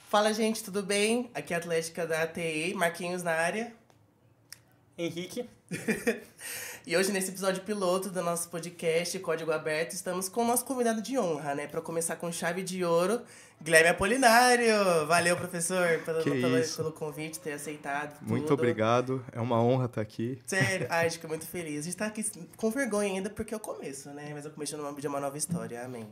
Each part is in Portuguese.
Fala, gente, tudo bem? Aqui é a Atlética da ATI, Marquinhos na área. Henrique. E hoje, nesse episódio piloto do nosso podcast Código Aberto, estamos com o nosso convidado de honra, né? Para começar com chave de ouro, Guilherme Apolinário. Valeu, professor, pelo convite, ter aceitado tudo. Muito obrigado, é uma honra estar aqui. Sério, ai, fico muito feliz. A gente tá aqui com vergonha ainda porque é o começo, né? Mas o começo de uma nova história, amém.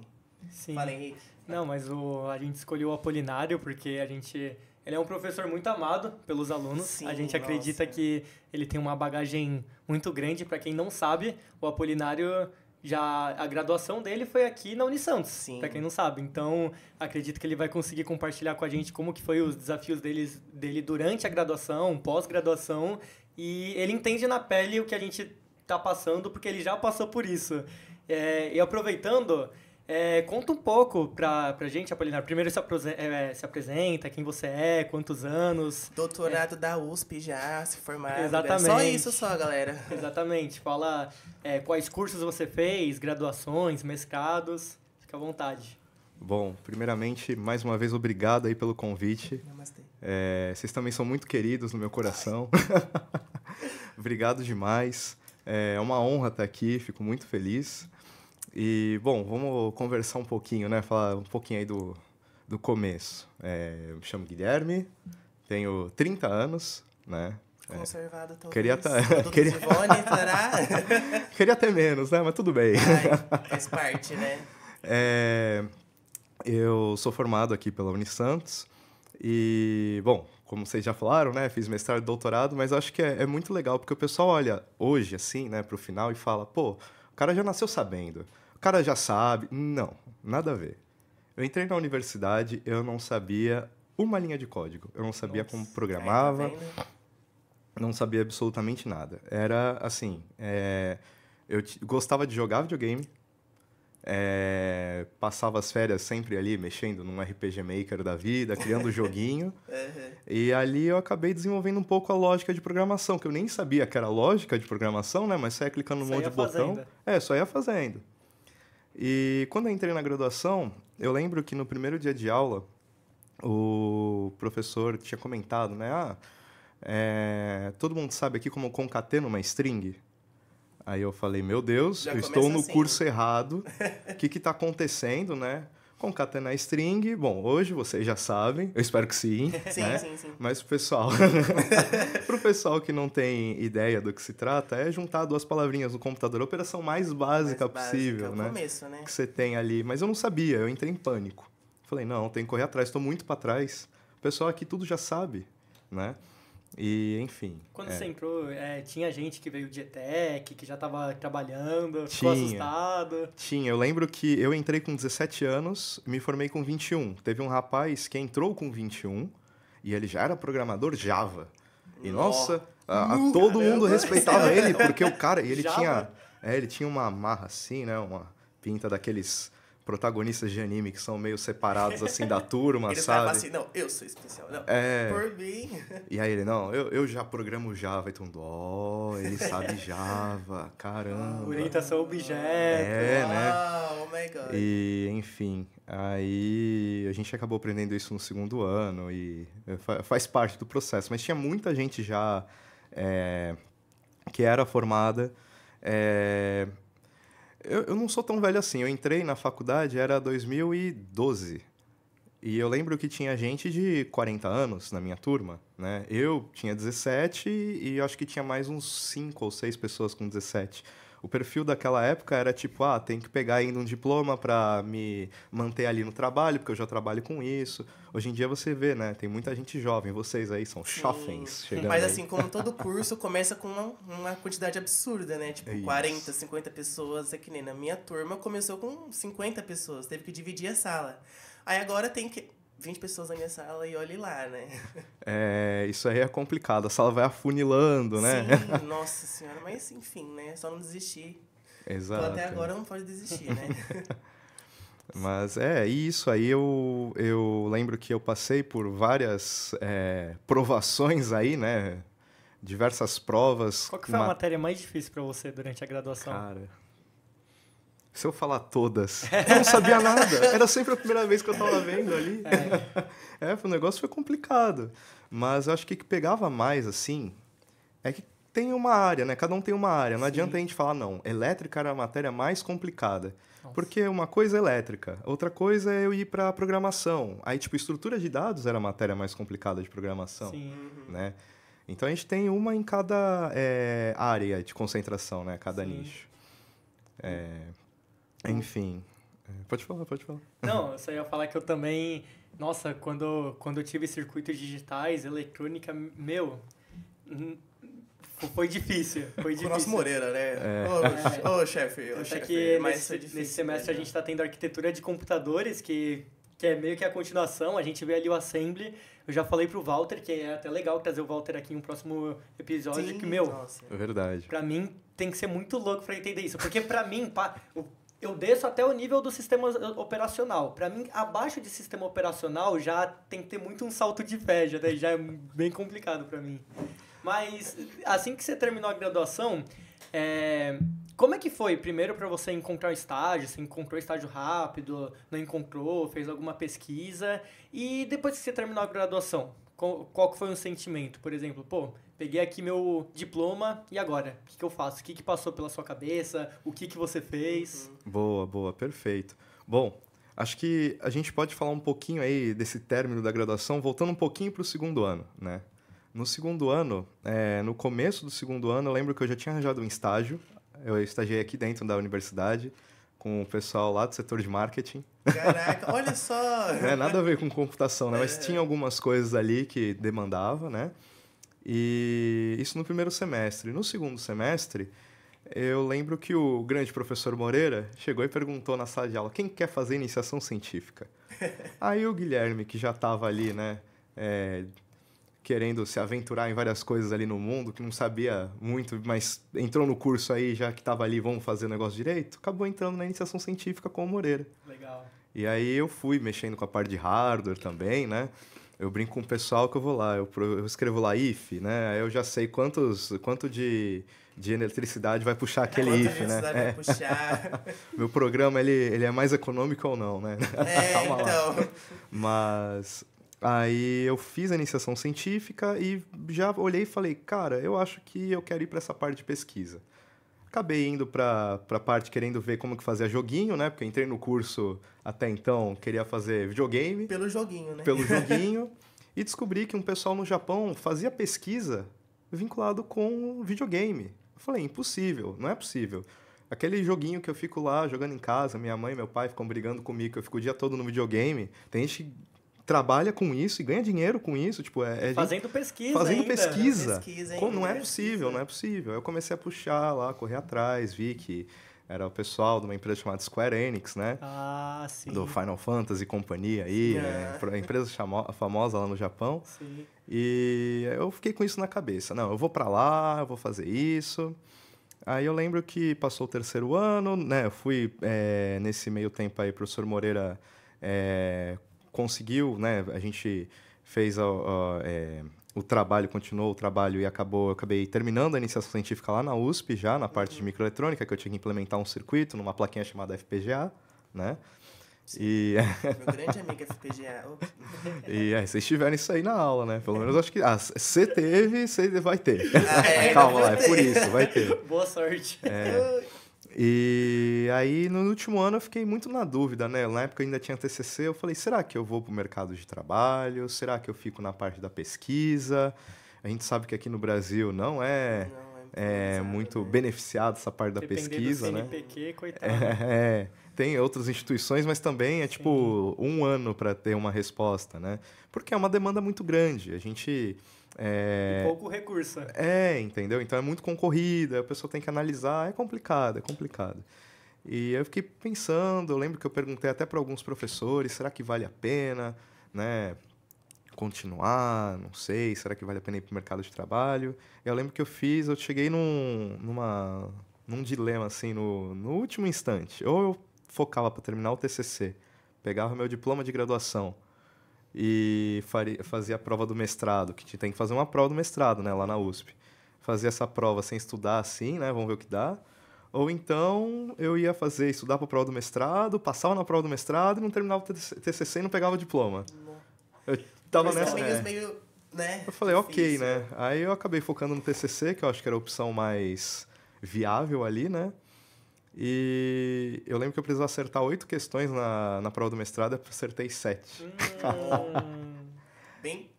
Sim. Fala, Henrique. Não, mas a gente escolheu o Apolinário porque ele é um professor muito amado pelos alunos. Sim, a gente acredita que ele tem uma bagagem muito grande. Para quem não sabe, o Apolinário, a graduação dele foi aqui na Unisantos, para quem não sabe. Então, acredito que ele vai conseguir compartilhar com a gente como que foi os desafios dele durante a graduação, pós-graduação. E ele entende na pele o que a gente está passando, porque ele já passou por isso. E aproveitando... conta um pouco pra gente, Apolinário. Primeiro se apresenta, quem você é, quantos anos. Doutorado da USP já, se formado. Exatamente. Só isso só, galera. Exatamente. Fala quais cursos você fez, graduações, mestrados. Fica à vontade. Bom, primeiramente, mais uma vez, obrigado aí pelo convite. Namastê. Vocês também são muito queridos no meu coração. Obrigado demais. É uma honra estar aqui, fico muito feliz. E, bom, vamos conversar um pouquinho, né? Falar um pouquinho aí do começo. Eu me chamo Guilherme, tenho 30 anos, né? Conservado, talvez. Queria ter menos, né? Mas tudo bem. Faz parte, né? Eu sou formado aqui pela Unisantos e, bom, como vocês já falaram, né? Fiz mestrado e doutorado, mas acho que é muito legal, porque o pessoal olha hoje, assim, né, pro final e fala, pô, o cara já nasceu sabendo, o cara já sabe. Não, nada a ver. Eu entrei na universidade, eu não sabia uma linha de código. Eu não sabia como programava, não sabia absolutamente nada. Era assim, eu gostava de jogar videogame, passava as férias sempre ali mexendo num RPG Maker da vida, criando joguinho. E ali eu acabei desenvolvendo um pouco a lógica de programação, que eu nem sabia que era lógica de programação, né? Mas só ia clicando num monte de botão. Só ia fazendo. E quando eu entrei na graduação, eu lembro que no primeiro dia de aula, o professor tinha comentado, né? Todo mundo sabe aqui como concatena uma string? Aí eu falei, meu Deus, eu estou no curso errado. O que está acontecendo, né? Concatenar string, bom, hoje vocês já sabem, eu espero que sim. Sim. Mas pro pessoal que não tem ideia do que se trata, é juntar duas palavrinhas no computador, a operação mais básica possível, né? Começo, né? Que você tem ali. Mas eu não sabia, eu entrei em pânico. Falei, não, tem que correr atrás, estou muito para trás. O pessoal aqui tudo já sabe, né? E, enfim... Quando você entrou, tinha gente que veio de ETEC, que já estava trabalhando, ficou assustado? Tinha. Eu lembro que eu entrei com 17 anos, me formei com 21. Teve um rapaz que entrou com 21 e ele já era programador Java. E, nossa, todo mundo respeitava ele, porque o cara... Ele tinha uma amarra assim, né? Uma pinta daqueles... protagonistas de anime que são meio separados, assim, da turma, ele sabe? Ele assim, não, eu sou especial. Não, por mim. E aí ele, não, eu já programo Java. E todo mundo, ele sabe Java, caramba. Orientação a objeto. Né? Oh my God. E, enfim, aí a gente acabou aprendendo isso no segundo ano e faz parte do processo. Mas tinha muita gente já que era formada. Eu não sou tão velho assim. Eu entrei na faculdade, era 2012. E eu lembro que tinha gente de 40 anos na minha turma, né? Eu tinha 17 e acho que tinha mais uns 5 ou 6 pessoas com 17. O perfil daquela época era tipo, tem que pegar ainda um diploma para me manter ali no trabalho, porque eu já trabalho com isso. Hoje em dia você vê, né? Tem muita gente jovem. Vocês aí são jovens chegando. Mas aí. assim, como todo curso, começa com uma quantidade absurda, né? Tipo, 40, 50 pessoas. É que nem na minha turma começou com 50 pessoas. Teve que dividir a sala. Aí agora tem que... 20 pessoas na minha sala e olhe lá, né? Isso aí é complicado. A sala vai afunilando, né? Sim, nossa senhora. Mas enfim, né? Só não desistir. Exato. Então, até agora não pode desistir, né? Mas isso aí eu lembro que eu passei por várias provações aí, né? Diversas provas. Qual que foi a matéria mais difícil para você durante a graduação? Cara, se eu falar todas, eu não sabia nada. Era sempre a primeira vez que eu estava vendo ali. O negócio foi complicado. Mas eu acho que o que pegava mais, assim, é que tem uma área, né? Cada um tem uma área. Não adianta a gente falar, não, elétrica era a matéria mais complicada. Nossa. Porque uma coisa é elétrica, outra coisa é eu ir para programação. Aí, tipo, estrutura de dados era a matéria mais complicada de programação, né? Então, a gente tem uma em cada área de concentração, né? Cada nicho. Enfim. Pode falar. Não, eu só ia falar que eu também... Nossa, quando eu tive circuitos digitais, eletrônica, foi difícil. O nosso Moreira, né? Ô, chefe. Até que nesse semestre a gente está tendo arquitetura de computadores, que é meio que a continuação. A gente vê ali o Assembly. Eu já falei pro Walter, que é até legal trazer o Walter aqui em um próximo episódio. Sim, que, é verdade. Pra mim, tem que ser muito louco pra entender isso. Porque pra mim, eu desço até o nível do sistema operacional. Pra mim, abaixo de sistema operacional, já tem que ter muito um salto de fé. Já é bem complicado pra mim. Mas, assim que você terminou a graduação, como é que foi? Primeiro, para você encontrar um estágio, você encontrou estágio rápido, não encontrou, fez alguma pesquisa. E depois que você terminou a graduação, qual que foi um sentimento? Por exemplo, peguei aqui meu diploma, e agora? O que eu faço? O que passou pela sua cabeça? O que você fez? Boa, perfeito. Bom, acho que a gente pode falar um pouquinho aí desse término da graduação, voltando um pouquinho para o segundo ano, né? No segundo ano, no começo do segundo ano, eu lembro que eu já tinha arranjado um estágio. Eu estagiei aqui dentro da universidade com o pessoal lá do setor de marketing. Caraca, olha só! Nada a ver com computação, né? Mas tinha algumas coisas ali que demandava, né? E isso no primeiro semestre. No segundo semestre, eu lembro que o grande professor Moreira chegou e perguntou na sala de aula: quem quer fazer iniciação científica? Aí o Guilherme, que já estava ali, né? Querendo se aventurar em várias coisas ali no mundo, que não sabia muito, mas entrou no curso aí, já que estava ali, vamos fazer o negócio direito, acabou entrando na iniciação científica com o Moreira. Legal. E aí eu fui mexendo com a parte de hardware também, né? Eu brinco com o pessoal que eu vou lá, eu escrevo lá if, né? Aí eu já sei quanto de eletricidade vai puxar aquele if, né? Vai puxar. Meu programa, ele é mais econômico ou não, né? Calma então. lá. Mas... Aí eu fiz a iniciação científica e já olhei e falei, cara, eu acho que eu quero ir para essa parte de pesquisa. Acabei indo para a parte querendo ver como que fazia joguinho, né? Porque eu entrei no curso até então, queria fazer videogame. Pelo joguinho, né? Pelo joguinho. E descobri que um pessoal no Japão fazia pesquisa vinculado com videogame. Eu falei, impossível, não é possível. Aquele joguinho que eu fico lá jogando em casa, minha mãe e meu pai ficam brigando comigo, que eu fico o dia todo no videogame. Tem gente que trabalha com isso e ganha dinheiro com isso, tipo, fazendo pesquisa fazendo ainda. pesquisa. Como não é possível. Aí eu comecei a puxar lá, correr atrás, vi que era o pessoal de uma empresa chamada Square Enix, né? Ah, sim. Do Final Fantasy e companhia aí, empresa famosa lá no Japão. Sim. E eu fiquei com isso na cabeça. Não, eu vou para lá, eu vou fazer isso. Aí eu lembro que passou o terceiro ano, né? Eu fui, nesse meio tempo aí, o professor Moreira conseguiu, né? A gente fez o trabalho, continuou o trabalho e eu acabei terminando a iniciação científica lá na USP já, na parte de microeletrônica, que eu tinha que implementar um circuito numa plaquinha chamada FPGA, né? Sim. Meu grande amigo FPGA. E vocês tiveram isso aí na aula, né? Pelo menos acho que... você teve, você vai ter. Calma lá, é por isso, vai ter. Boa sorte. E aí, no último ano, eu fiquei muito na dúvida, né? Na época eu ainda tinha TCC, eu falei, será que eu vou para o mercado de trabalho? Será que eu fico na parte da pesquisa? A gente sabe que aqui no Brasil não é muito beneficiado essa parte da pesquisa, do CNPq, né? Coitado. Tem outras instituições, mas também é tipo 1 ano para ter uma resposta, né? Porque é uma demanda muito grande. A gente... E pouco recurso. Entendeu? Então é muito concorrida, a pessoa tem que analisar, é complicado. E eu fiquei pensando, eu lembro que eu perguntei até para alguns professores, será que vale a pena, né, continuar, não sei, será que vale a pena ir para o mercado de trabalho? Eu lembro que eu cheguei num dilema, assim, no último instante. Ou eu focava para terminar o TCC, pegava meu diploma de graduação, e fazia a prova do mestrado, que tem que fazer uma prova do mestrado, né, lá na USP. Fazia essa prova sem estudar, assim, né, vamos ver o que dá. Ou então eu ia estudar para a prova do mestrado, passava na prova do mestrado e não terminava o TCC e não pegava o diploma. Eu tava nessa... meio, né? Eu falei, difícil. ok, né? Aí eu acabei focando no TCC, que eu acho que era a opção mais viável ali, né? E eu lembro que eu precisava acertar 8 questões na prova do mestrado, eu acertei 7. Bem...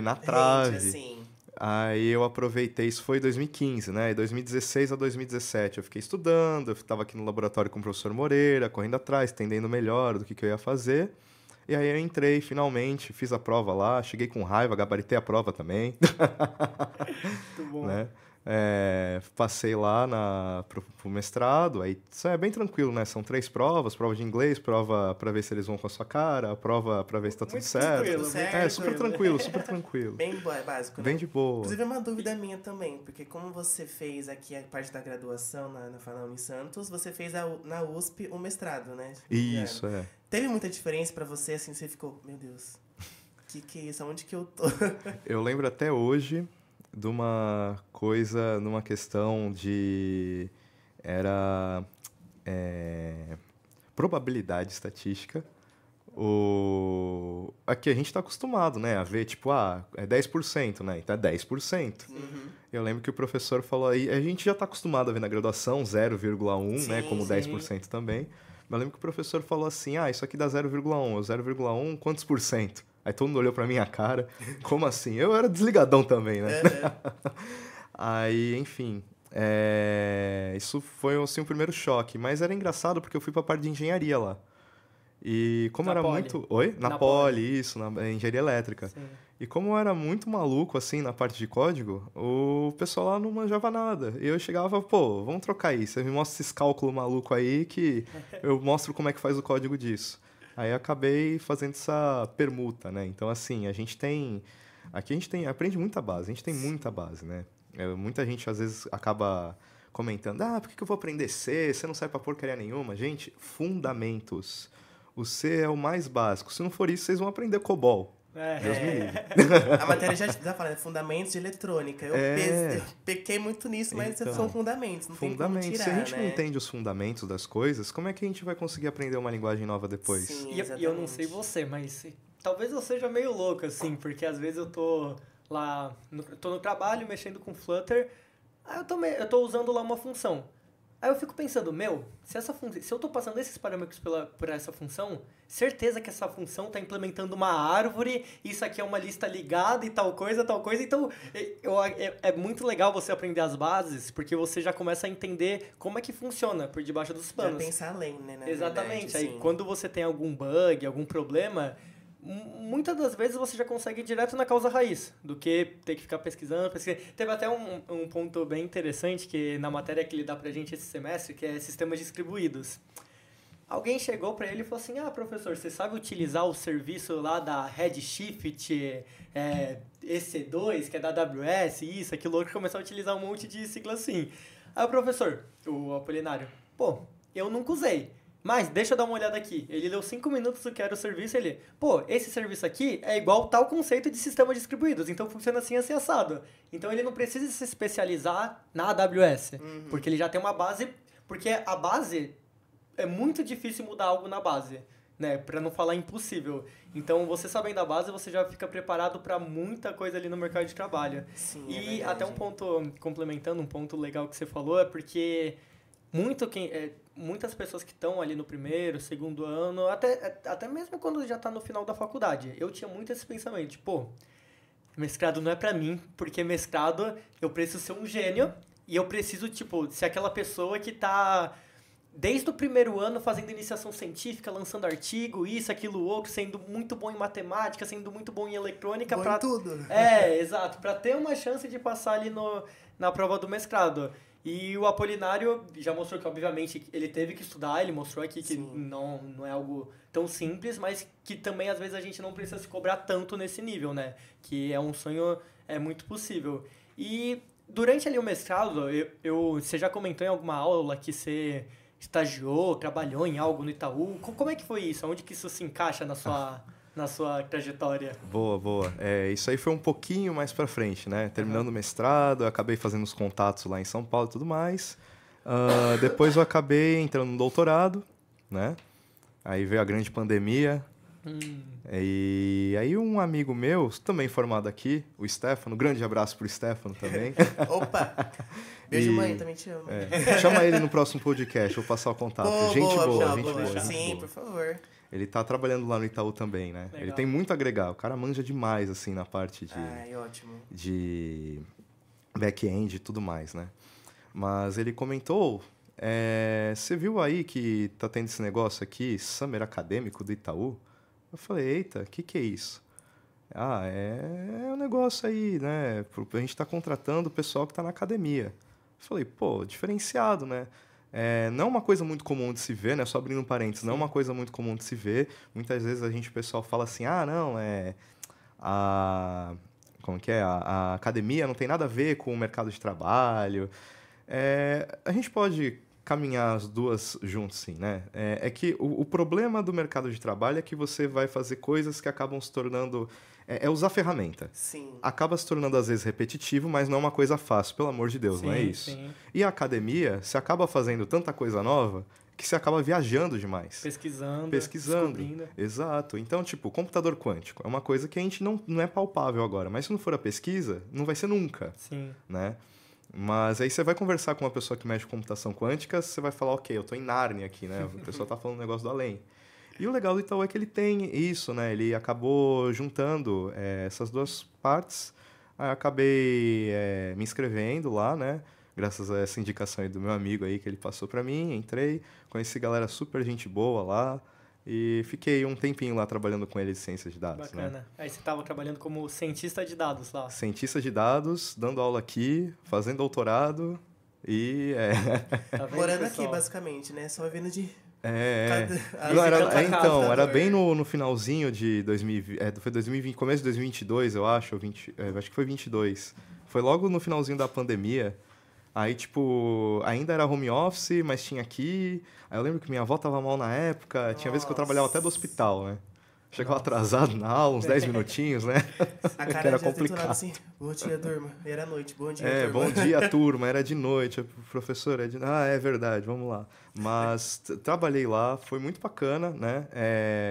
na trave. assim. Aí eu aproveitei, isso foi em 2015, né? De 2016 a 2017 eu fiquei estudando, eu estava aqui no laboratório com o professor Moreira, correndo atrás, entendendo melhor do que eu ia fazer. E aí eu entrei, finalmente, fiz a prova lá, cheguei com raiva, gabaritei a prova também. Muito bom. Né? Passei lá pro mestrado, aí isso é bem tranquilo, né? São 3 provas, prova de inglês, prova para ver se eles vão com a sua cara, prova para ver se tá tudo certo. Super tranquilo, super tranquilo. Bem básico, né? Bem de boa. Inclusive, uma dúvida minha também, porque como você fez aqui a parte da graduação na Unisantos, você fez na USP o mestrado, né? Isso, Teve muita diferença pra você, assim, você ficou, meu Deus, que é isso? Aonde que eu tô? Eu lembro até hoje de uma coisa, numa questão de... Era probabilidade estatística. Aqui a gente está acostumado, né, a ver, tipo, é 10%, né? Então é 10%. Eu lembro que o professor falou aí, a gente já está acostumado a ver na graduação 0,1, né, como 10% também. Mas eu lembro que o professor falou assim, isso aqui dá 0,1, 0,1, quantos por cento? Aí todo mundo olhou pra minha cara, como assim? Eu era desligadão também, né? Aí, enfim, isso foi, assim, o primeiro choque. Mas era engraçado porque eu fui pra parte de engenharia lá. E como era muito... Oi? Na Poli, isso, na engenharia elétrica. Sim. E como eu era muito maluco, assim, na parte de código, o pessoal lá não manjava nada. E eu chegava, vamos trocar aí. Você me mostra esses cálculos malucos aí que eu mostro como é que faz o código disso. Aí eu acabei fazendo essa permuta, né? Então, assim, aqui a gente aprende muita base, a gente tem muita base, né? Muita gente, às vezes, acaba comentando, por que eu vou aprender C? Você não serve pra porcaria nenhuma. Gente, fundamentos. O C é o mais básico. Se não for isso, vocês vão aprender COBOL. Deus me livre. A matéria já fala, fundamentos de eletrônica. Eu pequei muito nisso, mas são fundamentos, não tem como tirar, Se a gente não entende os fundamentos das coisas, como é que a gente vai conseguir aprender uma linguagem nova depois? Sim, e eu não sei você, mas talvez eu seja meio louco, assim, porque às vezes eu tô lá, tô no trabalho, mexendo com Flutter, aí eu tô usando lá uma função. Aí eu fico pensando, se eu tô passando esses parâmetros por essa função, certeza que essa função tá implementando uma árvore, isso aqui é uma lista ligada e tal coisa. Então, é muito legal você aprender as bases, porque você já começa a entender como é que funciona por debaixo dos panos. Já pensar além, né? Exatamente. Verdade, aí, quando você tem algum bug, algum problema, muitas das vezes você já consegue ir direto na causa raiz, do que ter que ficar pesquisando. Teve até um ponto bem interessante que na matéria que ele dá pra gente esse semestre, que é sistemas distribuídos. Alguém chegou pra ele e falou assim, professor, você sabe utilizar o serviço lá da Redshift, EC2, que é da AWS, isso, aquilo outro, começou a utilizar um monte de sigla assim. Aí o professor, o Apolinário, eu nunca usei. Mas, deixa eu dar uma olhada aqui. Ele deu 5 minutos do que era o serviço, esse serviço aqui é igual tal conceito de sistemas distribuídos, então funciona assim assado. Então ele não precisa se especializar na AWS, porque ele já tem uma base, porque a base, é muito difícil mudar algo na base, né, pra não falar impossível. Então, você sabendo a base, você já fica preparado pra muita coisa ali no mercado de trabalho. Sim, e até um ponto, complementando, um ponto legal que você falou, é porque muitas pessoas que estão ali no primeiro, segundo ano, até mesmo quando já está no final da faculdade, eu tinha muito esse pensamento, mestrado não é pra mim, porque mestrado eu preciso ser um gênio e eu preciso, ser aquela pessoa que tá desde o primeiro ano fazendo iniciação científica, lançando artigo, isso, aquilo, outro, sendo muito bom em matemática, sendo muito bom em eletrônica. Bom em tudo. Exato, para ter uma chance de passar ali na prova do mestrado. E o Apolinário já mostrou que, obviamente, ele teve que estudar, ele mostrou aqui que não é algo tão simples, mas que também, às vezes, a gente não precisa se cobrar tanto nesse nível, né? Que é um sonho muito possível. E durante ali o mestrado, você já comentou em alguma aula que você estagiou, trabalhou em algo no Itaú. Como é que foi isso? Onde que isso se encaixa na sua trajetória? Boa. Isso aí foi um pouquinho mais pra frente, né? Terminando o mestrado, eu acabei fazendo os contatos lá em São Paulo e tudo mais. Depois eu acabei entrando no doutorado, né? Aí veio a grande pandemia. E aí um amigo meu, também formado aqui, o Stefano, grande abraço pro Stefano também. Opa! Beijo, mãe, também te amo. Chama ele no próximo podcast, vou passar o contato. Gente boa. Sim, por favor. Ele tá trabalhando lá no Itaú também, né? Legal. Ele tem muito a agregar. O cara manja demais, assim, na parte ótimo. de back-end e tudo mais, né? Mas ele comentou... você viu aí que tá tendo esse negócio aqui, Summer Acadêmico do Itaú? Eu falei, eita, o que é isso? É um negócio aí, né? A gente tá contratando o pessoal que tá na academia. Eu falei, pô, diferenciado, né? Não é uma coisa muito comum de se ver, né? Só abrindo um parênteses, não é uma coisa muito comum de se ver. Muitas vezes o pessoal fala assim, como que é? A academia não tem nada a ver com o mercado de trabalho. A gente pode caminhar as duas juntos, sim, né? É que o problema do mercado de trabalho é que você vai fazer coisas que acabam se tornando... usar ferramenta. Sim. Acaba se tornando, às vezes, repetitivo, mas não é uma coisa fácil, pelo amor de Deus, sim, não é isso? Sim. E a academia, você acaba fazendo tanta coisa nova que você acaba viajando demais. Pesquisando. Descobrindo. Exato. Então, computador quântico é uma coisa que a gente não é palpável agora, mas se não for a pesquisa, não vai ser nunca. Sim. Né? Mas aí você vai conversar com uma pessoa que mexe com computação quântica, você vai falar, ok, eu tô em Nárnia aqui, né? A pessoa tá falando um negócio do além. E o legal do Itaú é que ele tem isso, né? Ele acabou juntando essas duas partes. Aí eu acabei me inscrevendo lá, né? Graças a essa indicação aí do meu amigo aí que ele passou para mim, entrei, conheci galera super gente boa lá e fiquei um tempinho lá trabalhando com ele de ciência de dados. Bacana. Né? Aí você estava trabalhando como cientista de dados lá. Cientista de dados, dando aula aqui, fazendo doutorado e... Tá morando aqui, basicamente, né? Só vivendo de... Era bem no finalzinho de 2020, foi 2020, começo de 2022, eu acho, acho que foi 22. Foi logo no finalzinho da pandemia. Aí, ainda era home office, mas tinha aqui. Aí eu lembro que minha avó tava mal na época. Tinha vezes que eu trabalhava até do hospital, né? Chegava atrasado na aula, uns 10 minutinhos, né? A cara era complicado. Assim, bom dia, turma. Era noite, bom dia, turma. Bom dia, turma. Era de noite. Professor, é verdade, vamos lá. Mas trabalhei lá, foi muito bacana, né?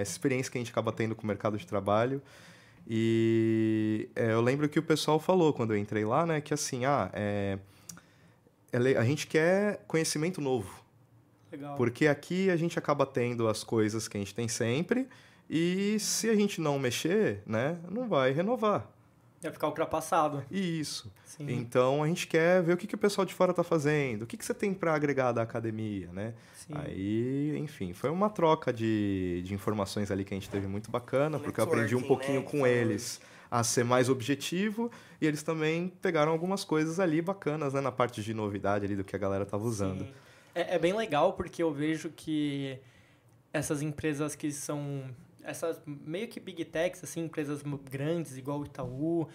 Essa experiência que a gente acaba tendo com o mercado de trabalho. E eu lembro que o pessoal falou, quando eu entrei lá, né? Que assim, a gente quer conhecimento novo. Legal. Porque aqui a gente acaba tendo as coisas que a gente tem sempre e se a gente não mexer, né, não vai renovar. Vai ficar ultrapassado. Isso. Sim. Então a gente quer ver o que o pessoal de fora está fazendo, o que você tem para agregar da academia, né? Sim. Aí, enfim, foi uma troca de informações ali que a gente teve muito bacana, porque eu aprendi um pouquinho, né, com eles a ser mais objetivo e eles também pegaram algumas coisas ali bacanas, né, na parte de novidade ali do que a galera estava usando. Sim. É bem legal porque eu vejo que essas empresas que são essas meio que big techs, assim, empresas grandes igual o Itaú,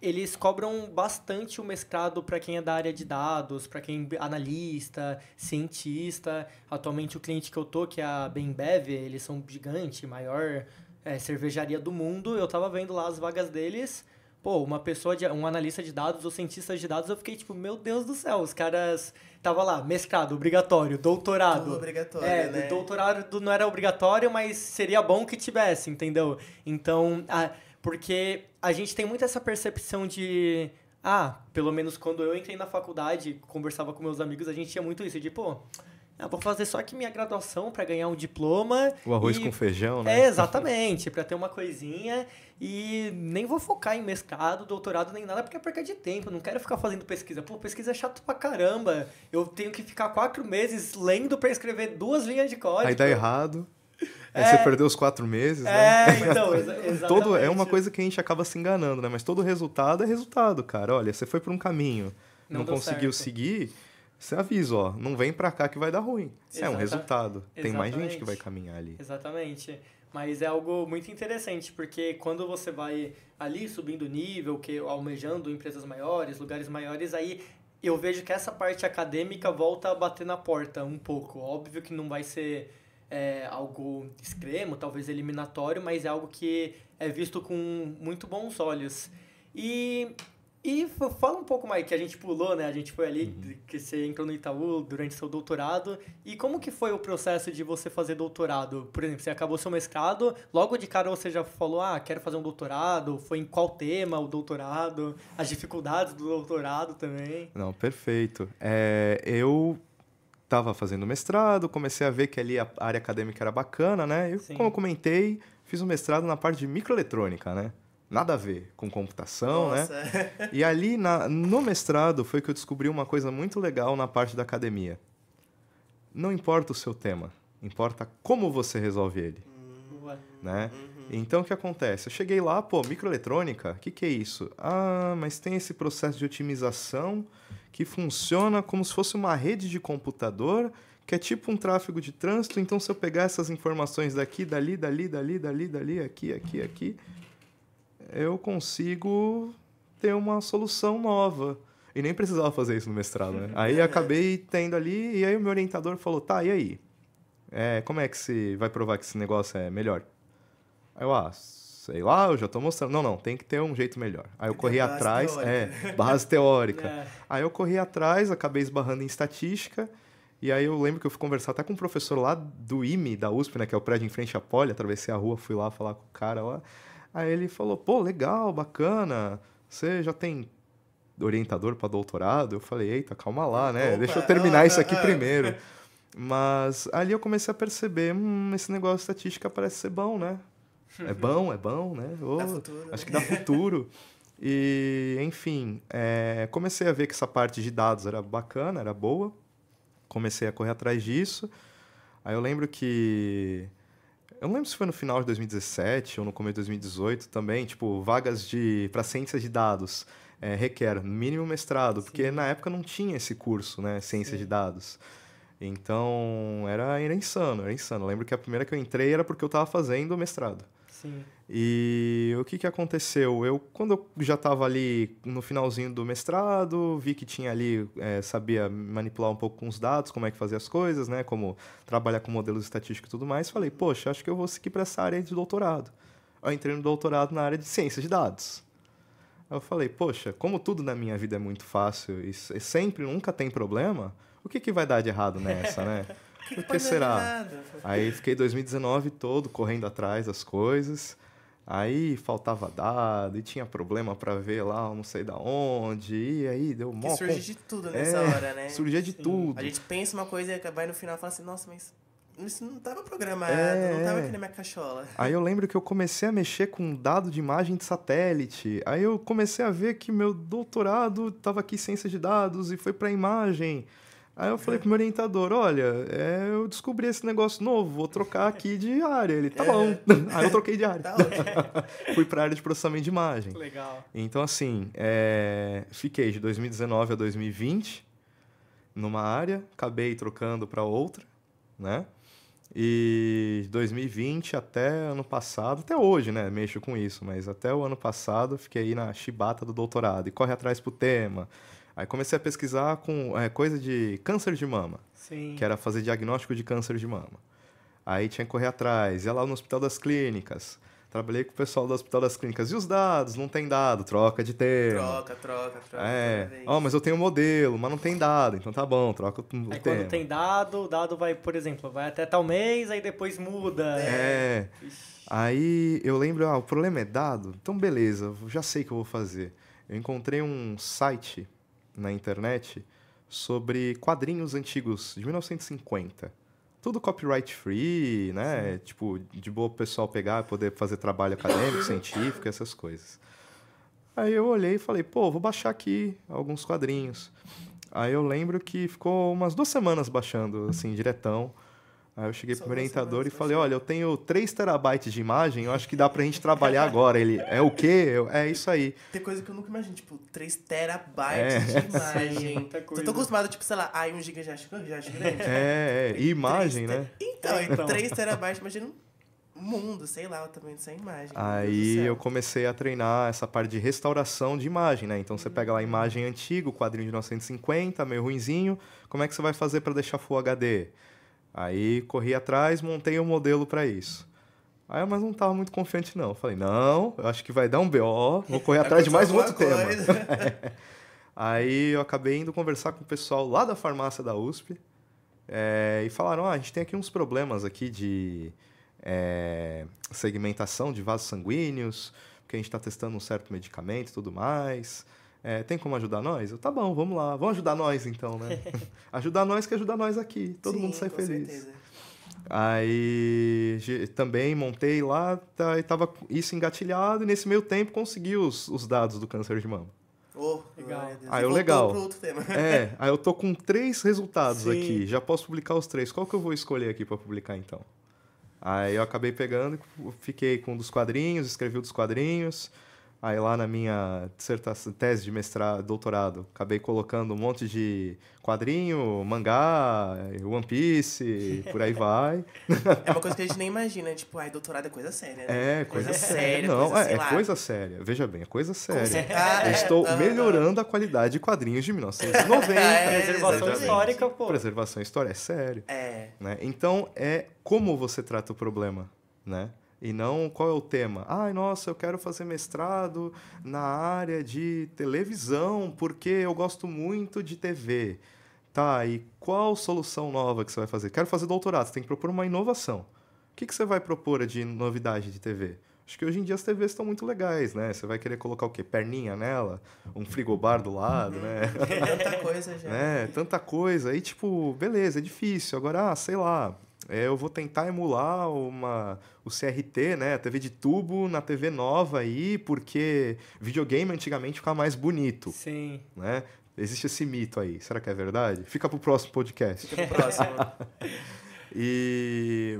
eles cobram bastante o mestrado para quem é da área de dados, para quem é analista, cientista. Atualmente o cliente que eu tô, que é a Bembev, eles são gigante, maior cervejaria do mundo. Eu tava vendo lá as vagas deles. Pô, um analista de dados ou cientista de dados, eu fiquei tipo, meu Deus do céu, os caras... Tava lá, mestrado, obrigatório, doutorado. Tudo obrigatório, né? Doutorado não era obrigatório, mas seria bom que tivesse, entendeu? Então, porque a gente tem muito essa percepção de... pelo menos quando eu entrei na faculdade, conversava com meus amigos, a gente tinha muito isso de, vou fazer só aqui minha graduação para ganhar um diploma. O arroz com feijão, né? Exatamente, para ter uma coisinha. E nem vou focar em mestrado, doutorado, nem nada, porque é perca de tempo. Não quero ficar fazendo pesquisa. Pesquisa é chato pra caramba. Eu tenho que ficar 4 meses lendo para escrever 2 linhas de código. Aí dá errado. Aí você perdeu os 4 meses, né? Então, exatamente. É uma coisa que a gente acaba se enganando, né? Mas todo resultado é resultado, cara. Olha, você foi por um caminho, não conseguiu seguir... Você avisa, não vem pra cá que vai dar ruim. Isso é um resultado. Tem mais gente que vai caminhar ali. Exatamente. Mas é algo muito interessante, porque quando você vai ali subindo o nível, almejando empresas maiores, lugares maiores, aí eu vejo que essa parte acadêmica volta a bater na porta um pouco. Óbvio que não vai ser algo extremo, talvez eliminatório, mas é algo que é visto com muito bons olhos. E E fala um pouco mais, que a gente pulou, né? A gente foi ali, que você entrou no Itaú durante seu doutorado. E como que foi o processo de você fazer doutorado? Por exemplo, você acabou seu mestrado, logo de cara você já falou, quero fazer um doutorado. Foi em qual tema o doutorado? As dificuldades do doutorado também? Não, perfeito. Eu estava fazendo mestrado, comecei a ver que ali a área acadêmica era bacana, né? Eu, como eu comentei, fiz um mestrado na parte de microeletrônica, né? Nada a ver com computação, né? E ali no mestrado foi que eu descobri uma coisa muito legal na parte da academia. Não importa o seu tema, importa como você resolve ele. Né? Então, o que acontece? Eu cheguei lá, microeletrônica, o que é isso? Mas tem esse processo de otimização que funciona como se fosse uma rede de computador, que é tipo um tráfego de trânsito. Então, se eu pegar essas informações daqui, dali, aqui, eu consigo ter uma solução nova. E nem precisava fazer isso no mestrado, né? Aí acabei tendo ali, e aí o meu orientador falou, e aí? Como é que você vai provar que esse negócio é melhor? Aí eu, sei lá, eu já tô mostrando. Não, tem que ter um jeito melhor. Aí eu corri atrás, base teórica. Aí eu corri atrás, acabei esbarrando em estatística, e aí eu lembro que eu fui conversar até com um professor lá do IME, da USP, né, que é o prédio em frente à Poli, atravessei a rua, fui lá falar com o cara lá. Aí ele falou, legal, bacana, você já tem orientador para doutorado? Eu falei, eita, calma lá, né? Deixa eu terminar isso aqui primeiro. Mas ali eu comecei a perceber, esse negócio de estatística parece ser bom, né? É bom, né? Dá futuro, acho que dá futuro. E, enfim, comecei a ver que essa parte de dados era bacana, era boa. Comecei a correr atrás disso. Aí eu lembro que... Eu não lembro se foi no final de 2017 ou no começo de 2018 também, vagas para ciência de dados. Requer no mínimo mestrado, porque na época não tinha esse curso, né? Ciência de dados. Então, era insano. Eu lembro que a primeira que eu entrei era porque eu estava fazendo mestrado. Sim. E o que aconteceu? Quando eu já estava ali no finalzinho do mestrado, vi que tinha ali, sabia manipular um pouco com os dados, como é que fazia as coisas, né? Como trabalhar com modelos estatísticos e tudo mais. Falei, poxa, acho que eu vou seguir para essa área de doutorado. Eu entrei no doutorado na área de ciência de dados. Aí eu falei, poxa, como tudo na minha vida é muito fácil e sempre, nunca tem problema, o que vai dar de errado nessa, né? O que será? Aí fiquei 2019 todo correndo atrás das coisas. Aí faltava dado e tinha problema para ver lá, não sei da onde. E aí deu mó... surge de tudo nessa hora, né? Surgia de tudo. A gente pensa uma coisa e vai no final e fala assim, nossa, mas isso não estava programado, não estava aqui na minha cachola. Aí eu lembro que eu comecei a mexer com dado de imagem de satélite. Aí eu comecei a ver que meu doutorado estava aqui em ciência de dados e foi para imagem. Aí eu falei pro meu orientador, olha, eu descobri esse negócio novo, vou trocar aqui de área. Ele, tá bom. Aí eu troquei de área. Tá Fui pra área de processamento de imagem. Legal. Então, assim, fiquei de 2019 a 2020 numa área, acabei trocando para outra, né? E de 2020 até ano passado, até hoje, né? Mexo com isso, mas até o ano passado fiquei aí na chibata do doutorado e corre atrás pro tema. Aí comecei a pesquisar com coisa de câncer de mama, que era fazer diagnóstico de câncer de mama. Aí tinha que correr atrás, ia lá no Hospital das Clínicas, trabalhei com o pessoal do Hospital das Clínicas. E os dados? Não tem dado, troca de tema. Troca. Mas eu tenho um modelo, mas não tem dado, então tá bom, troca o tema. Aí quando tem dado, o dado vai, por exemplo, vai até tal mês, aí depois muda. Aí eu lembro, o problema é dado, então beleza, já sei o que eu vou fazer. Eu encontrei um site na internet sobre quadrinhos antigos de 1950. Tudo copyright free, né? De boa o pessoal pegar e poder fazer trabalho acadêmico, científico, essas coisas. Aí eu olhei e falei, vou baixar aqui alguns quadrinhos. Aí eu lembro que ficou umas 2 semanas baixando, assim, diretão. Aí eu cheguei pro meu orientador e falei, olha, eu tenho 3 terabytes de imagem, eu acho que dá pra gente trabalhar agora. Ele, é o quê? É isso aí. Tem coisa que eu nunca imagino, 3 terabytes de imagem. Eu tô acostumado, sei lá, 1 giga já acho grande. E imagem, né? Então, 3 terabytes, imagina um mundo, sei lá, o tamanho dessa imagem. Aí eu comecei a treinar essa parte de restauração de imagem, né? Então você pega lá a imagem antiga, o quadrinho de 1950, meio ruinzinho, como é que você vai fazer pra deixar Full HD? Aí corri atrás, montei um modelo para isso. Aí eu mas não tava muito confiante, não. Eu falei, não, eu acho que vai dar um BO, vou correr atrás de mais um outro tema. Aí eu acabei indo conversar com o pessoal lá da farmácia da USP e falaram, a gente tem aqui uns problemas aqui de segmentação de vasos sanguíneos, porque a gente está testando um certo medicamento e tudo mais. Tem como ajudar nós? Tá bom, vamos lá. Vamos ajudar nós, então, né? Ajudar nós que ajudar nós aqui. Todo mundo sai feliz. Certeza. Aí também montei lá, e tava isso engatilhado, e nesse meio tempo consegui os dados do câncer de mama. Legal. Aí legal. Pro outro tema. Aí eu tô com 3 resultados Sim. aqui. Já posso publicar os 3. Qual que eu vou escolher aqui para publicar, então? Aí eu acabei pegando, fiquei com um dos quadrinhos, escrevi um dos quadrinhos. Aí lá na minha dissertação, tese de mestrado, doutorado, acabei colocando um monte de quadrinho, mangá, One Piece, por aí vai. É uma coisa que a gente nem imagina, tipo, doutorado é coisa séria, né? Coisa séria. Não, coisa, coisa séria. Veja bem, é coisa séria. Eu estou melhorando a qualidade de quadrinhos de 1990. Preservação histórica, pô. Preservação histórica, é sério. Né? Então, como você trata o problema, né? E não qual é o tema. Nossa, eu quero fazer mestrado na área de televisão, porque eu gosto muito de TV. Tá, e qual solução nova que você vai fazer? Quero fazer doutorado, você tem que propor uma inovação. O que você vai propor de novidade de TV? Acho que hoje em dia as TVs estão muito legais, né? Você vai querer colocar o quê? Perninha nela? Um frigobar do lado, né? Tanta coisa já. Tanta coisa. Aí, tipo, beleza, é difícil. Agora, sei lá... eu vou tentar emular o CRT, né? A TV de tubo na TV nova aí, porque videogame antigamente ficava mais bonito. Sim. Né? Existe esse mito aí. Será que é verdade? Fica pro próximo podcast. Fica pro próximo.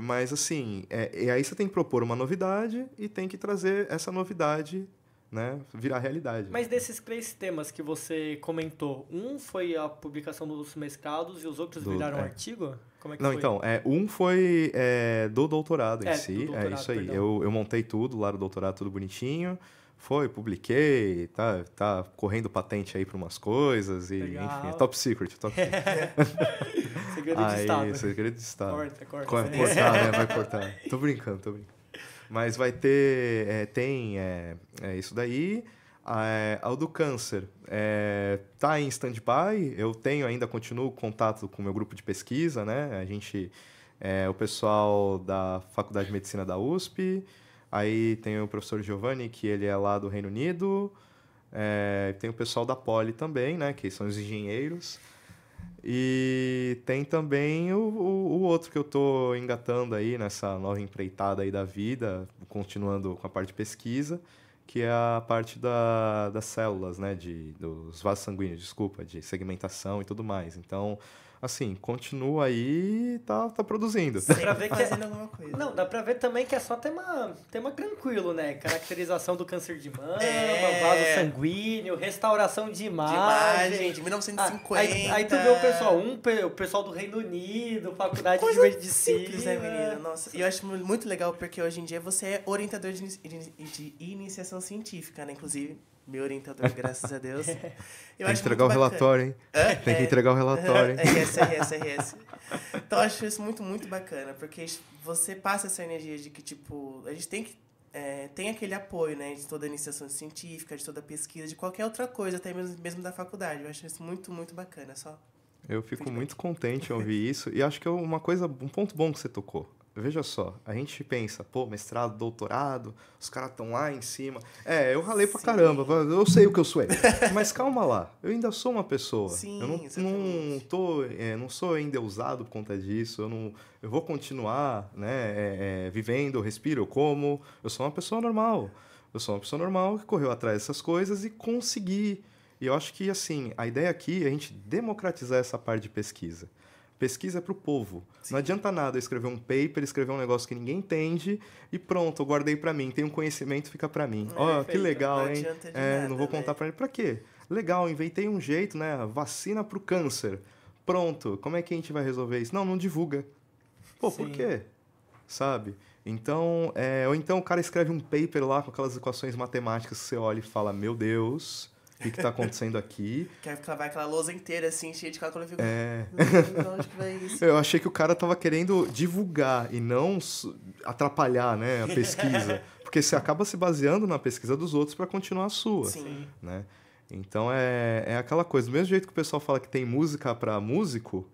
Mas assim, e aí você tem que propor uma novidade e tem que trazer essa novidade, né, virar realidade. Mas desses 3 temas que você comentou, um foi a publicação dos mestrados e os outros viraram artigo? Como é que Não, foi? então, um foi do doutorado em si, do doutorado, isso aí. perdão. Eu montei tudo lá no doutorado, tudo bonitinho. Publiquei, tá correndo patente aí para umas coisas e, enfim, é top secret. Segredo de Estado. Segredo de Estado. Corta. Cortar, né? Vai cortar. Tô brincando. Mas vai ter, tem isso daí. Ao do câncer, tá em stand-by. Eu continuo contato com o meu grupo de pesquisa, né? A gente, o pessoal da Faculdade de Medicina da USP, aí tem o professor Giovanni, que ele é lá do Reino Unido, tem o pessoal da Poli também, né? Que são os engenheiros. E tem também o outro que eu estou engatando aí nessa nova empreitada aí da vida, continuando com a parte de pesquisa, que é a parte das células, né, dos vasos sanguíneos, de segmentação e tudo mais. Então, assim, continua aí e tá produzindo. Dá pra ver fazendo alguma coisa. Não, dá pra ver também que é só tema tranquilo, né? Caracterização do câncer de mama, vaso sanguíneo, restauração de imagem. De 1950. Aí tu vê o pessoal, o pessoal do Reino Unido, faculdade coisa de medicina. Simples, né, menina? Nossa, e eu acho muito legal porque hoje em dia você é orientador de iniciação científica, né? Inclusive, meu orientador, graças a Deus. Tem que entregar o relatório, hein? Tem que entregar o relatório, hein? RS. Então, eu acho isso muito, muito bacana, porque você passa essa energia de que, tipo, a gente tem que tem aquele apoio, né, de toda a iniciação científica, de toda a pesquisa, de qualquer outra coisa, até mesmo da faculdade. Eu acho isso muito, muito bacana, Eu fico muito contente em ouvir isso, e acho que um ponto bom que você tocou. Veja só, a gente pensa, mestrado, doutorado, os caras estão lá em cima. Eu ralei pra caramba, eu sei o que eu sou. Mas calma lá, eu ainda sou uma pessoa. Sim, eu não sou endeusado por conta disso, eu vou continuar, né, vivendo, eu respiro, eu como. Eu sou uma pessoa normal. Eu sou uma pessoa normal que correu atrás dessas coisas e consegui. E eu acho que, assim, a ideia aqui é a gente democratizar essa parte de pesquisa. Pesquisa é para o povo. Sim. Não adianta nada eu escrever um paper, escrever um negócio que ninguém entende e pronto, eu guardei para mim. Tem um conhecimento, fica para mim. Que legal, hein? Não vou contar para ele. Para quê? Legal, inventei um jeito, né? Vacina para o câncer. Pronto, como é que a gente vai resolver isso? Não divulga. Por quê? Sabe? Então, ou então o cara escreve um paper lá com aquelas equações matemáticas que você olha e fala, meu Deus, que tá acontecendo aqui. Vai aquela lousa inteira, assim, cheia de cálculo. Eu fico... Onde que vai isso? Eu achei que o cara tava querendo divulgar e não atrapalhar, né, a pesquisa. Porque você acaba se baseando na pesquisa dos outros para continuar a sua. Sim. Né? Então, é aquela coisa. Do mesmo jeito que o pessoal fala que tem música para músico,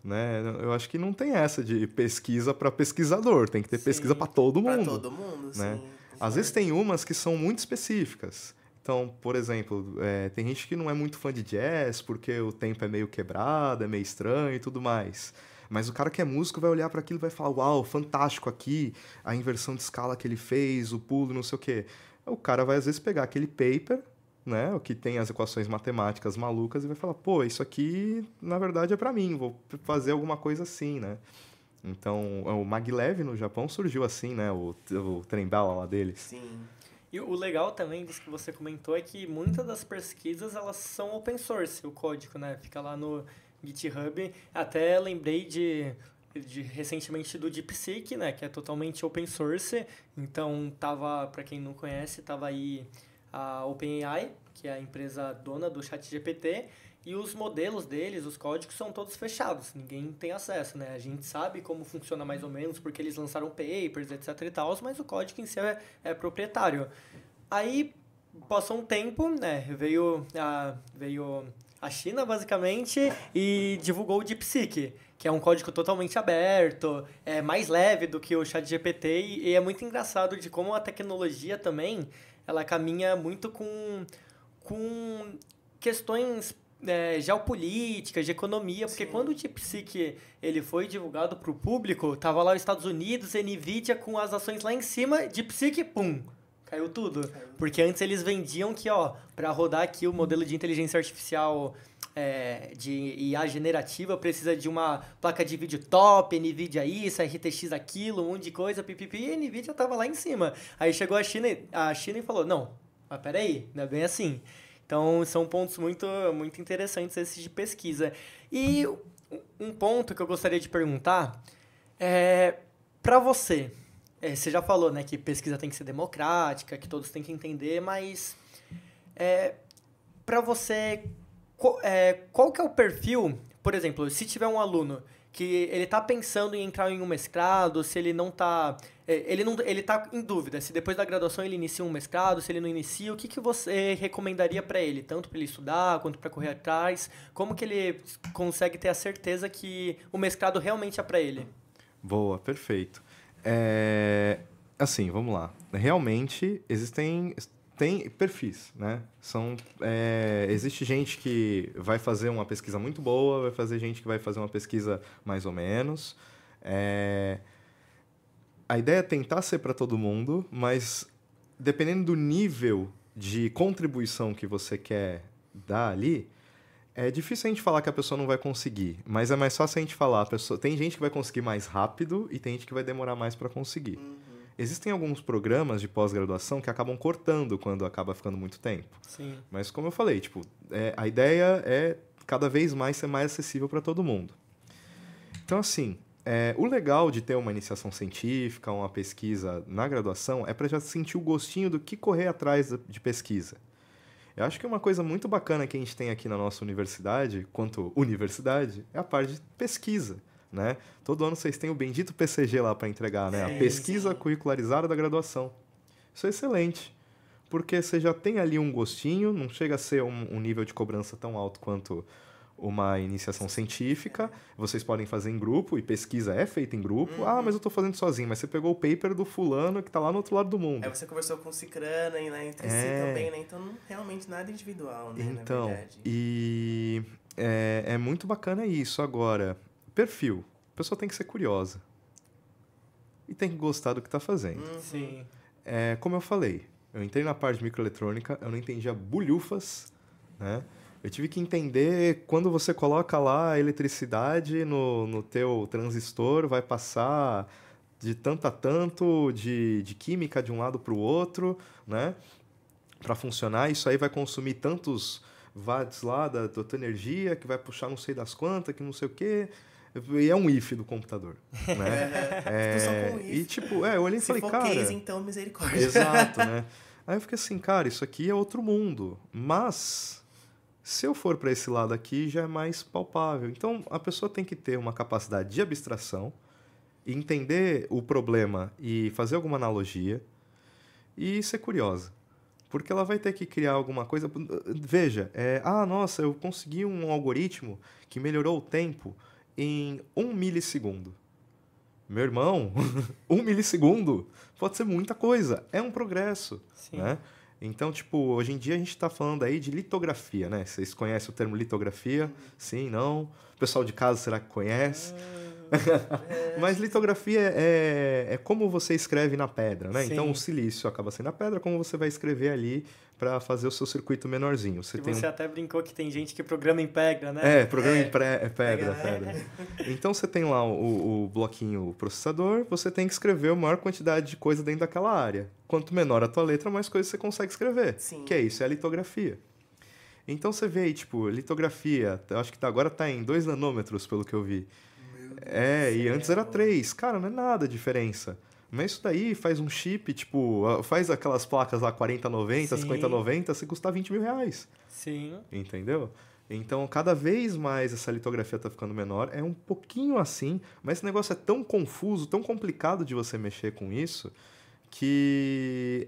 né, eu acho que não tem essa de pesquisa para pesquisador. Tem que ter pesquisa para todo mundo. Para todo mundo, né? sim. Às vezes tem umas que são muito específicas. Então, por exemplo, tem gente que não é muito fã de jazz porque o tempo é meio quebrado, é meio estranho e tudo mais. Mas o cara que é músico vai olhar para aquilo e vai falar, uau, fantástico aqui, a inversão de escala que ele fez, o pulo, não sei o quê. O cara vai, às vezes, pegar aquele paper, né, o que tem as equações matemáticas malucas, e vai falar, pô, isso aqui, na verdade, é para mim, vou fazer alguma coisa assim, né? Então, o maglev no Japão surgiu assim, né, o trem-bala lá deles. Sim. E o legal também disso que você comentou é que muitas das pesquisas, elas são open source, o código, né? Fica lá no GitHub. Até lembrei de recentemente do DeepSeek, né? Que é totalmente open source. Então, para quem não conhece, tava aí a OpenAI, que é a empresa dona do ChatGPT. E os modelos deles, os códigos, são todos fechados. Ninguém tem acesso, né? A gente sabe como funciona mais ou menos, porque eles lançaram papers, etc e tal, mas o código em si é proprietário. Aí, passou um tempo, né? Veio a China, basicamente, e divulgou o DeepSeek, que é um código totalmente aberto, é mais leve do que o ChatGPT, e é muito engraçado de como a tecnologia também, ela caminha muito com questões geopolíticas, de economia, porque quando o DeepSeek ele foi divulgado para o público, tava lá os Estados Unidos, NVIDIA com as ações lá em cima, DeepSeek, pum, caiu tudo. Porque antes eles vendiam que, para rodar aqui o modelo de inteligência artificial de IA generativa, precisa de uma placa de vídeo top, NVIDIA isso, RTX aquilo, um monte de coisa, pipipi, e a NVIDIA tava lá em cima. Aí chegou a China e falou, não, mas peraí, não é bem assim. Então, são pontos muito, muito interessantes esses de pesquisa. E um ponto que eu gostaria de perguntar é, para você, você já falou, né, que pesquisa tem que ser democrática, que todos têm que entender, mas para você, qual que é o perfil, por exemplo, se tiver um aluno que ele está pensando em entrar em um mestrado, se ele não está... Ele está em dúvida se depois da graduação ele inicia um mestrado, se ele não inicia, o que você recomendaria para ele? Tanto para ele estudar, quanto para correr atrás? Como que ele consegue ter a certeza que o mestrado realmente é para ele? Boa, perfeito. Assim, vamos lá. Realmente, tem perfis, né? Existe gente que vai fazer uma pesquisa muito boa, vai fazer gente que vai fazer uma pesquisa mais ou menos. A ideia é tentar ser para todo mundo, mas dependendo do nível de contribuição que você quer dar ali, é difícil a gente falar que a pessoa não vai conseguir, mas é mais fácil a gente falar, tem gente que vai conseguir mais rápido e tem gente que vai demorar mais para conseguir. Existem alguns programas de pós-graduação que acabam cortando quando acaba ficando muito tempo. Sim. Mas como eu falei, a ideia é cada vez mais ser mais acessível para todo mundo. Então, assim, o legal de ter uma iniciação científica, uma pesquisa na graduação, é para já sentir o gostinho do que correr atrás de pesquisa. Eu acho que uma coisa muito bacana que a gente tem aqui na nossa universidade, quanto universidade, é a parte de pesquisa. Né? Todo ano vocês têm o bendito PCG lá para entregar, né? A pesquisa curricularizada da graduação. Isso é excelente, porque você já tem ali um gostinho, não chega a ser um nível de cobrança tão alto quanto uma iniciação científica. Vocês podem fazer em grupo, e pesquisa é feita em grupo. Mas eu estou fazendo sozinho, mas você pegou o paper do fulano que está lá no outro lado do mundo. Aí você conversou com o cicrano, né, entre si também, né? Então, realmente nada individual, né, então, na verdade. E é muito bacana isso. Agora, perfil. A pessoa tem que ser curiosa. E tem que gostar do que está fazendo. Sim. Como eu falei, eu entrei na parte de microeletrônica, eu não entendia bulhufas, né? Eu tive que entender quando você coloca lá a eletricidade no teu transistor, vai passar de tanto a tanto de química de um lado para o outro, né? Para funcionar, isso aí vai consumir tantos watts lá da tua energia, que vai puxar não sei das quantas, que não sei o quê. E é um if do computador, né? Só com if. E eu olhei e falei, cara... Se for case, então, misericórdia. Exato, né? Aí eu fiquei assim, cara, isso aqui é outro mundo. Mas, se eu for para esse lado aqui, já é mais palpável. Então, a pessoa tem que ter uma capacidade de abstração, entender o problema e fazer alguma analogia e ser curiosa. Porque ela vai ter que criar alguma coisa. Veja, nossa, eu consegui um algoritmo que melhorou o tempo em 1 milissegundo. Meu irmão, 1 milissegundo pode ser muita coisa. É um progresso. Sim. Né? Então, tipo, hoje em dia a gente está falando aí de litografia, né? Vocês conhecem o termo litografia? Sim, não? O pessoal de casa, será que conhece? Mas litografia é como você escreve na pedra, né? Sim. Então o silício acaba sendo a pedra, como você vai escrever ali para fazer o seu circuito menorzinho. Você até brincou que tem gente que programa em pedra, né? Programa em pedra. Então você tem lá o bloquinho processador, você tem que escrever a maior quantidade de coisa dentro daquela área. Quanto menor a tua letra, mais coisa você consegue escrever. Sim. Que é isso, é a litografia. Então você vê aí, tipo, litografia, eu acho que agora tá em 2 nanômetros, pelo que eu vi. E antes era 3. Cara, não é nada a diferença. Mas isso daí faz um chip, tipo, faz aquelas placas lá 4090, 5090, se custar R$20.000. Sim. Entendeu? Então, cada vez mais essa litografia tá ficando menor. É um pouquinho assim, mas esse negócio é tão confuso, tão complicado de você mexer com isso, que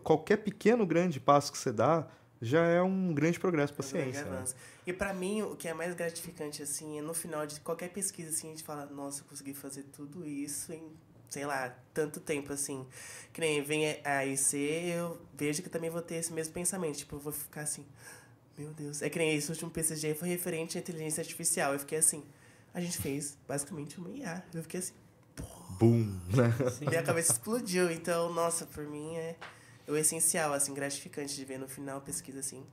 qualquer pequeno, grande passo que você dá já é um grande progresso para a ciência. Né? E para mim, o que é mais gratificante, assim, é no final de qualquer pesquisa, assim, a gente fala, nossa, eu consegui fazer tudo isso em, sei lá, tanto tempo, assim. Que nem vem a IC, eu vejo que eu também vou ter esse mesmo pensamento. Tipo, eu vou ficar assim, meu Deus. É que nem esse último PCG foi referente à inteligência artificial. Eu fiquei assim, a gente fez basicamente uma IA. Eu fiquei assim, boom, né? Minha cabeça explodiu. Então, nossa, por mim é o essencial, assim, gratificante de ver no final a pesquisa, assim.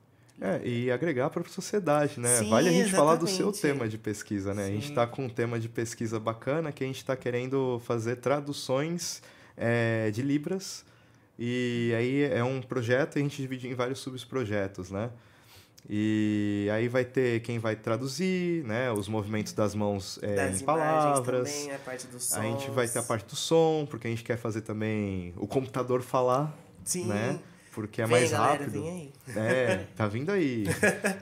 E agregar para a sociedade, né? Sim, vale a gente exatamente. falar do seu tema de pesquisa, né? Sim. A gente está com um tema de pesquisa bacana que a gente está querendo fazer traduções de Libras. E aí é um projeto e a gente divide em vários subprojetos, né? E aí vai ter quem vai traduzir, né? Os movimentos das mãos em palavras. Também, a parte do som. A gente vai ter a parte do som, porque a gente quer fazer também o computador falar. Sim. Né? Porque é vem, mais galera, rápido. Vem aí. Tá vindo aí.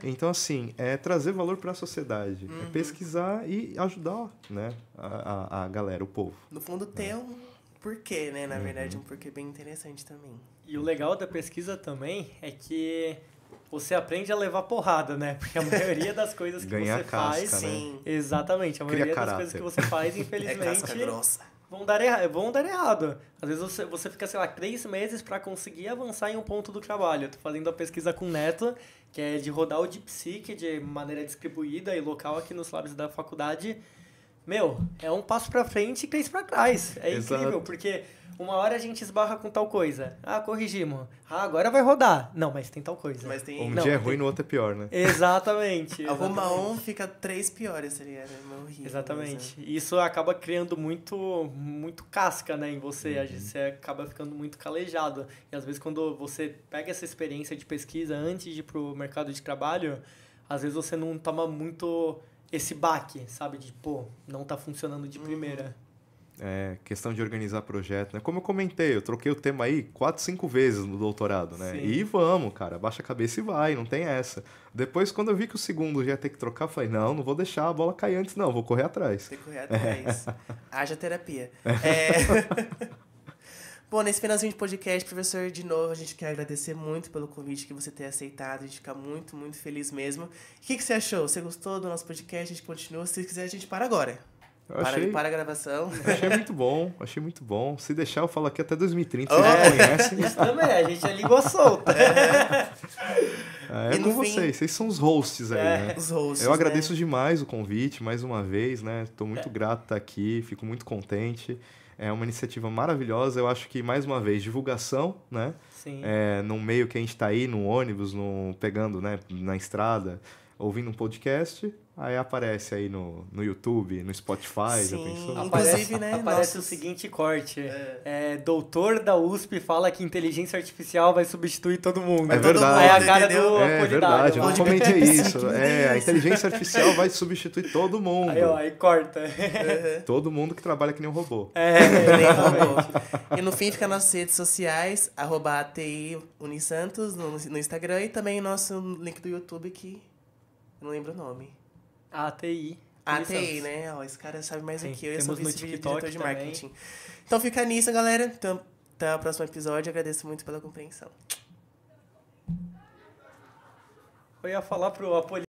Então, assim, é trazer valor para a sociedade. É pesquisar e ajudar, né, a galera, o povo. No fundo, tem um porquê, né? Na verdade, um porquê bem interessante também. E o legal da pesquisa também é que você aprende a levar porrada, né? Porque a maioria das coisas que Ganhar você casca, faz... né? Sim. Exatamente. A maioria das coisas que você faz, infelizmente... É casca grossa. Vão dar errado. Às vezes você fica, sei lá, 3 meses para conseguir avançar em um ponto do trabalho. Eu tô fazendo a pesquisa com o Neto, que é de rodar o DeepSeek de maneira distribuída e local aqui nos labs da faculdade. Meu, é um passo para frente e 3 para trás. É Exato. Incrível, porque uma hora a gente esbarra com tal coisa. Corrigimos. Agora vai rodar. Não, mas tem tal coisa. Mas tem... Um dia é ruim, no outro é pior, né? Exatamente. Arruma um, fica 3 piores, tá ligado? É horrível. Exatamente. Mas, Isso acaba criando muito casca, né, em você. Você acaba ficando muito calejado. E às vezes quando você pega essa experiência de pesquisa antes de ir pro mercado de trabalho, às vezes você não toma muito esse baque, sabe? De, não tá funcionando de primeira. Questão de organizar projeto, né? Como eu comentei, eu troquei o tema aí 4, 5 vezes no doutorado, né? Sim. E vamos, cara, baixa a cabeça e vai, não tem essa. Depois, quando eu vi que o segundo já ia ter que trocar, eu falei, não vou deixar a bola cair antes, não, vou correr atrás. Tem que correr atrás. Haja terapia. Bom, nesse finalzinho de podcast, professor, de novo, a gente quer agradecer muito pelo convite que você ter aceitado. A gente fica muito, muito feliz mesmo. O que você achou? Você gostou do nosso podcast? A gente continua. Se quiser, a gente para agora. Para a gravação. Achei muito bom. Se deixar, eu falo aqui até 2030. Vocês já conhecem. Isso também, a gente é língua solta. Com vocês. Vocês são os hosts aí, né? Os hosts, eu agradeço demais o convite, mais uma vez, né? Estou muito grato de estar aqui, fico muito contente. É uma iniciativa maravilhosa. Eu acho que, mais uma vez, divulgação, né? Sim. Num meio que a gente está aí, no ônibus, pegando, né, na estrada, ouvindo um podcast. Aí aparece aí no YouTube, no Spotify, já pensou? Inclusive, né? Aparece o seguinte corte. Doutor da USP fala que inteligência artificial vai substituir todo mundo. É verdade. Aí a cara do É verdade, eu não comentei isso. Né? A inteligência artificial vai substituir todo mundo. Aí corta. Todo mundo que trabalha que nem um robô. Nem robô. E no fim fica nas redes sociais, @ATI Unisantos no Instagram e também nosso link do YouTube que eu não lembro o nome. ATI. ATI, né? Ó, esse cara sabe mais do que eu sou vice-diretor de marketing. Então fica nisso, galera. Então, até o próximo episódio. Agradeço muito pela compreensão. Eu ia falar pro